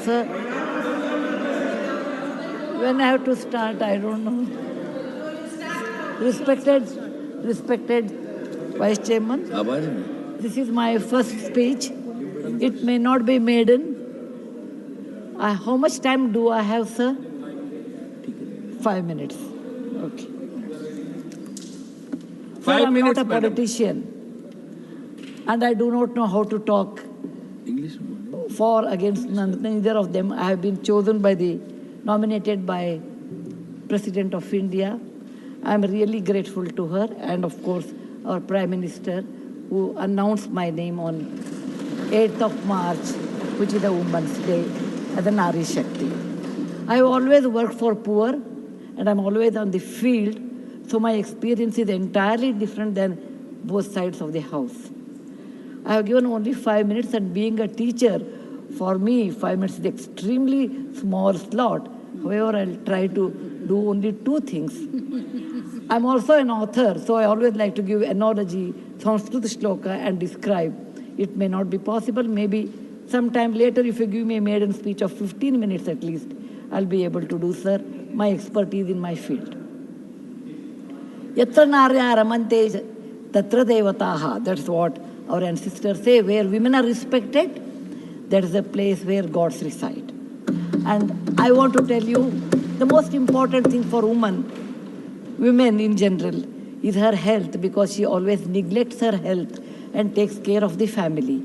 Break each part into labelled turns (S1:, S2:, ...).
S1: Sir, when I have to start, I don't know. Respected Vice Chairman, this is my first speech. It may not be maiden. How much time do I have, sir? 5 minutes. Okay.
S2: 5 minutes,
S1: I'm not a politician, and I do not know how to talk
S2: English.
S1: for, against, neither of them. I have been chosen nominated by President of India. I am really grateful to her, and of course our Prime Minister, who announced my name on 8th of March, which is a Women's Day, as a Nari Shakti. I have always worked for poor, and I'm always on the field, so my experience is entirely different than both sides of the house. I have given only 5 minutes, and being a teacher, for me, 5 minutes is extremely small slot. However, I'll try to do only 2 things. I'm also an author, so I always like to give analogy, Sanskrit shloka, and describe. It may not be possible. Maybe sometime later, if you give me a maiden speech of 15 minutes at least, I'll be able to do, sir, my expertise in my field. Yatra narya ramante tatra devataha. That's what our ancestors say. Where women are respected, that is the place where gods reside. And I want to tell you, the most important thing for women in general, is her health, because she always neglects her health and takes care of the family.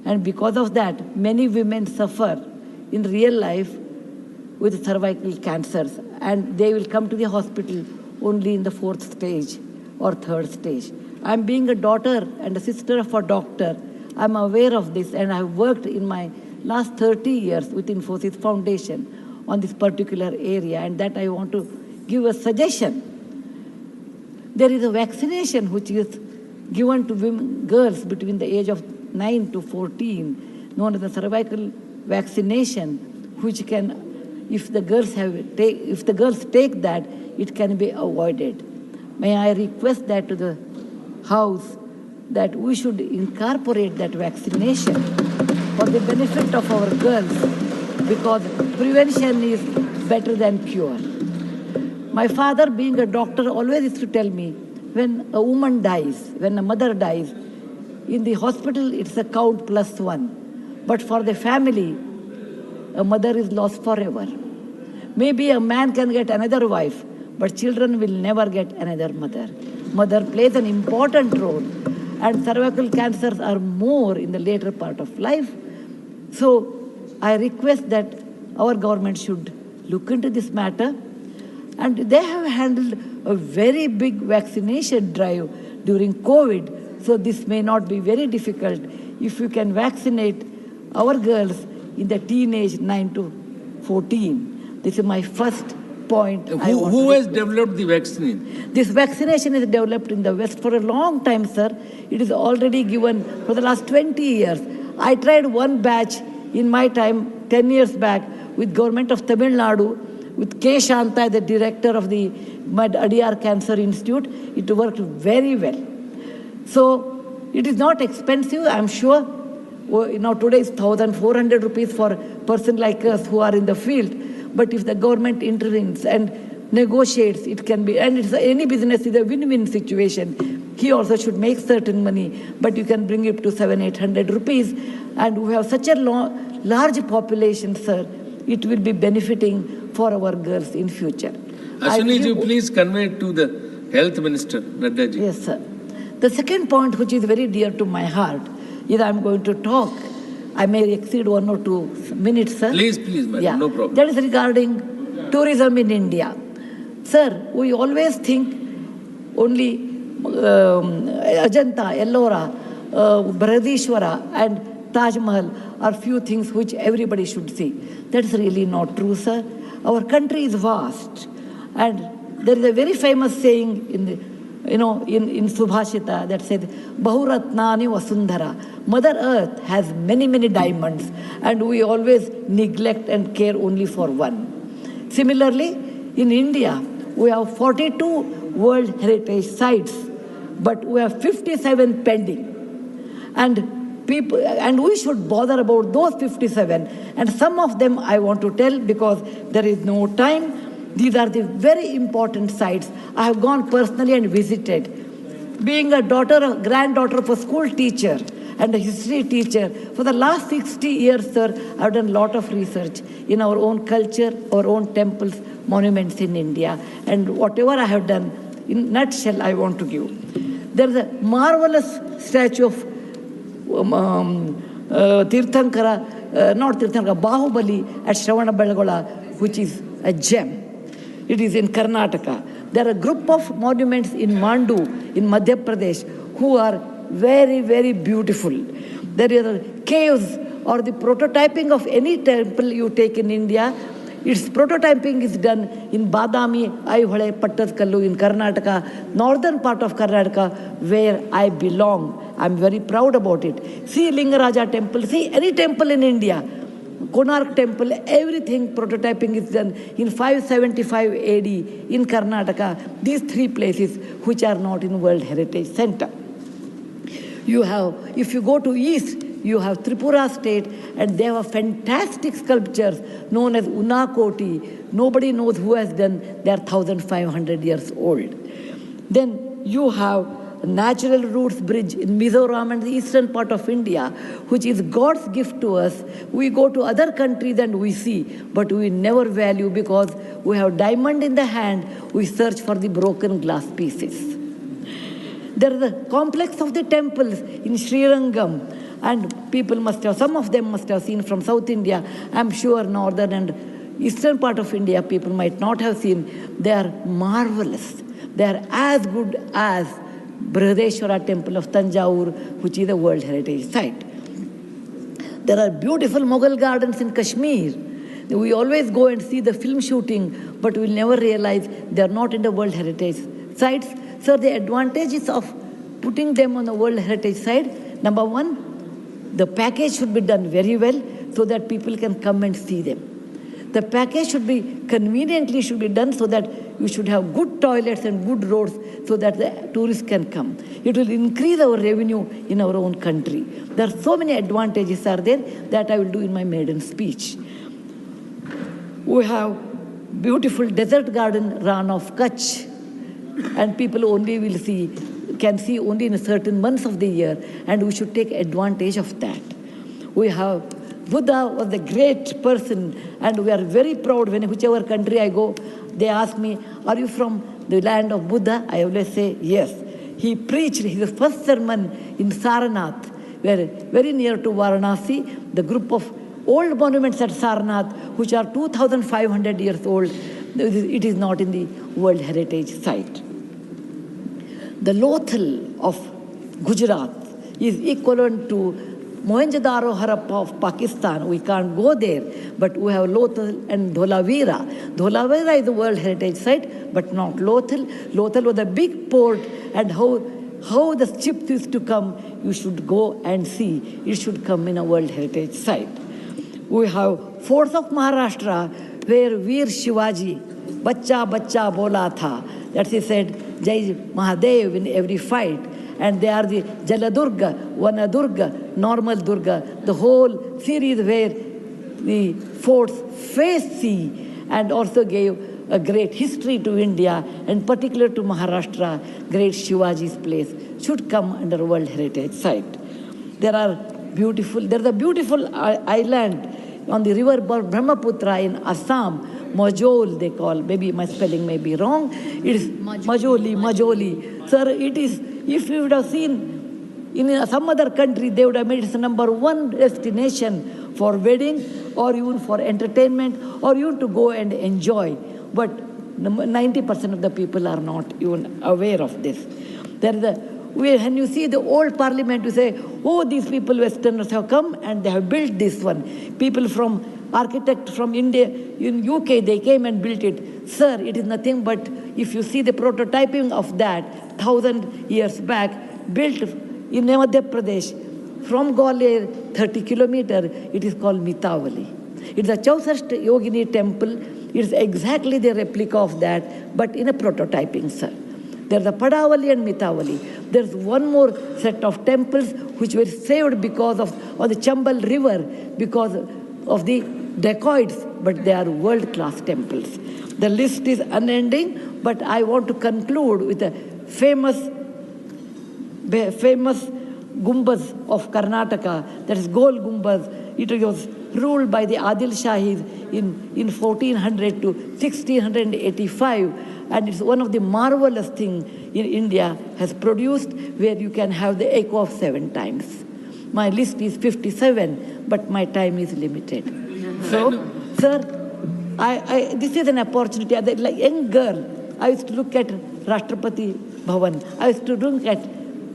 S1: And because of that, many women suffer in real life with cervical cancers, and they will come to the hospital only in the 4th stage or 3rd stage. I'm being a daughter and a sister of a doctor. I'm aware of this, and I've worked in my last 30 years with Infosys Foundation on this particular area, and that I want to give a suggestion. There is a vaccination which is given to girls between the age of 9 to 14, known as the cervical vaccination, which can, if the girls take that, it can be avoided. May I request that to the House, that we should incorporate that vaccination for the benefit of our girls, because prevention is better than cure. My father, being a doctor, always used to tell me, when a woman dies, when a mother dies, in the hospital it's a count +1. But for the family, a mother is lost forever. Maybe a man can get another wife, but children will never get another mother. Mother plays an important role, and cervical cancers are more in the later part of life. So I request that our government should look into this matter. And they have handled a very big vaccination drive during COVID, so this may not be very difficult if you can vaccinate our girls in the teenage 9 to 14. This is my first point.
S2: Who has developed the vaccine?
S1: This vaccination is developed in the West for a long time, sir. It is already given for the last 20 years. I tried one batch in my time, 10 years back, with government of Tamil Nadu, with K. Shanta, the director of the Adiyar Cancer Institute. It worked very well. So it is not expensive, I'm sure. Today is 1,400 rupees for a person like us who are in the field. But if the government intervenes and negotiates, it can be, and any business is a win-win situation. He also should make certain money, but you can bring it to 700-800 rupees. And we have such a large population, sir, it will be benefiting for our girls in future.
S2: Ashwini ji, please convey it to the Health Minister, Nadda ji.
S1: Yes, sir. The second point, which is very dear to my heart, is I'm going to talk. I may exceed 1 or 2 minutes, sir.
S2: Please, madam, no problem.
S1: That is regarding tourism in India. Sir, we always think only Ajanta, Ellora, Brihadishwara, and Taj Mahal are few things which everybody should see. That's really not true, sir. Our country is vast, and there is a very famous saying in Subhashita that says, Bahuratnani Vasundhara. Mother Earth has many, many diamonds, and we always neglect and care only for one. Similarly, in India, we have 42 World Heritage Sites, but we have 57 pending. And people, and we should bother about those 57. And some of them I want to tell because there is no time. These are the very important sites. I have gone personally and visited. Being a granddaughter of a school teacher and a history teacher, for the last 60 years, sir, I've done a lot of research in our own culture, our own temples, monuments in India. And whatever I have done, in nutshell, I want to give. There is a marvelous statue of Tirthankara, not Tirthankara, Bahubali at Shravanabelagola, which is a gem. It is in Karnataka. There are a group of monuments in Mandu, in Madhya Pradesh, who are very, very beautiful. There are caves or the prototyping of any temple you take in India. Its prototyping is done in Badami, Aihole, Pattadkallu in Karnataka, northern part of Karnataka, where I belong. I'm very proud about it. See Lingaraja temple, see any temple in India. Konark temple, everything prototyping is done in 575 AD in Karnataka. These three places which are not in World Heritage Center. You have, if you go to east, you have Tripura state, and they have fantastic sculptures known as Unakoti. Nobody knows who has done. They are 1,500 years old. Then you have Natural Roots Bridge in Mizoram and the eastern part of India, which is God's gift to us. We go to other countries and we see, but we never value because we have diamond in the hand, we search for the broken glass pieces. There is a complex of the temples in Srirangam, and people must have, some of them must have seen from South India. I'm sure northern and eastern part of India people might not have seen. They are marvelous. They are as good as Brihadeshwara temple of Tanjavur, which is a World Heritage Site. There are beautiful Mughal gardens in Kashmir. We always go and see the film shooting, but we'll never realize they are not in the World Heritage Sites. So the advantages of putting them on the World Heritage Site, number one, the package should be done very well so that people can come and see them. The package should be conveniently should be done so that you should have good toilets and good roads so that the tourists can come. It will increase our revenue in our own country. There are so many advantages are there that I will do in my maiden speech. We have beautiful desert garden Ran of Kutch, and people only can see only in certain months of the year, and we should take advantage of that. We have Buddha was a great person, and we are very proud when whichever country I go, they ask me, are you from the land of Buddha? I always say, yes. He preached his first sermon in Sarnath, where very near to Varanasi, the group of old monuments at Sarnath, which are 2,500 years old, it is not in the World Heritage Site. The Lothal of Gujarat is equivalent to Mohenjo-daro Harappa of Pakistan. We can't go there, but we have Lothal and Dholavira. Dholavira is a World Heritage Site, but not Lothal. Lothal was a big port, and how the ships used to come, you should go and see. It should come in a World Heritage Site. We have forts of Maharashtra, where Veer Shivaji, Bacha Bacha Bola Tha, that he said, Jai Mahadev in every fight. And they are the Jaladurga, Vanadurga, Normal Durga, the whole series where the forts faced sea and also gave a great history to India, and particular to Maharashtra, great Shivaji's place should come under World Heritage Site. There's a beautiful island on the river Brahmaputra in Assam, Majol they call, maybe my spelling may be wrong. It is Majoli. Sir, it is, if you would have seen in some other country, they would have made it the #1 destination for wedding or even for entertainment or even to go and enjoy. But 90% of the people are not even aware of this. When you see the old parliament, you say, oh, these people, Westerners have come and they have built this one. People from architect from India, in UK, they came and built it. Sir, it is nothing but, if you see the prototyping of that 1,000 years back, built in Madhya Pradesh, from Gwalior, 30 kilometers, it is called Mitavali. It's a Chausast Yogini temple. It's exactly the replica of that, but in a prototyping, sir. There's the Padavali and Mitavali. There's one more set of temples which were saved because of the Chambal River, because of the dacoits, but they are world-class temples. The list is unending, but I want to conclude with a famous Gumbaz of Karnataka, that is Gol Gumbaz. It was ruled by the Adil Shahis in 1400 to 1685, and it's one of the marvelous things in India has produced, where you can have the echo of 7 times. My list is 57, but my time is limited. So, sir, this is an opportunity. Like a young girl, I used to look at Rashtrapati Bhavan. I used to look at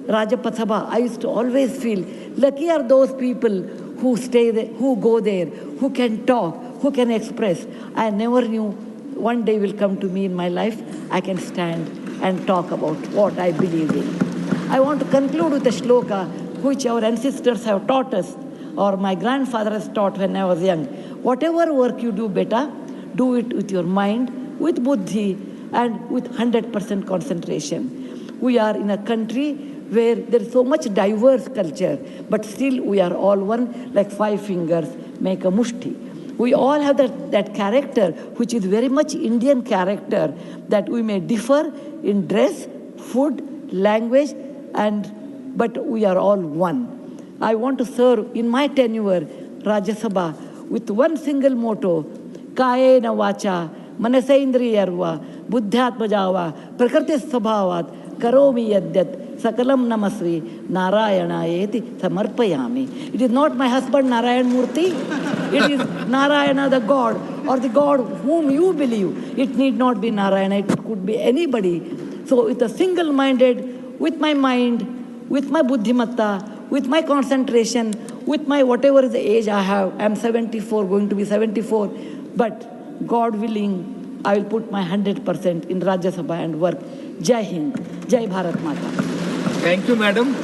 S1: Rajpath Sabha. I used to always feel lucky are those people who stay there, who go there, who can talk, who can express. I never knew one day will come to me in my life, I can stand and talk about what I believe in. I want to conclude with a shloka which our ancestors have taught us, or my grandfather has taught when I was young. Whatever work you do, beta, do it with your mind, with buddhi, and with 100% concentration. We are in a country where there is so much diverse culture, but still we are all one, like 5 fingers make a mushti. We all have that character, which is very much Indian character, that we may differ in dress, food, language, but we are all one. I want to serve in my tenure, Rajya Sabha, with one single motto, Kayena Vacha, Manasaindriyarva, Buddhyatmajava, Prakriti Sabhavat, Karomi Yadyat, Sakalam Namasri, Narayanaeti Samarpayami. It is not my husband Narayan Murty. It is Narayana the God, or the God whom you believe. It need not be Narayana, it could be anybody. So with a single-minded, with my mind, with my buddhimatta, with my concentration, with my whatever is the age I have, I'm 74, going to be 74, but God willing, I will put my 100% in Rajya Sabha and work. Jai Hind, Jai Bharat Mata.
S2: Thank you, madam.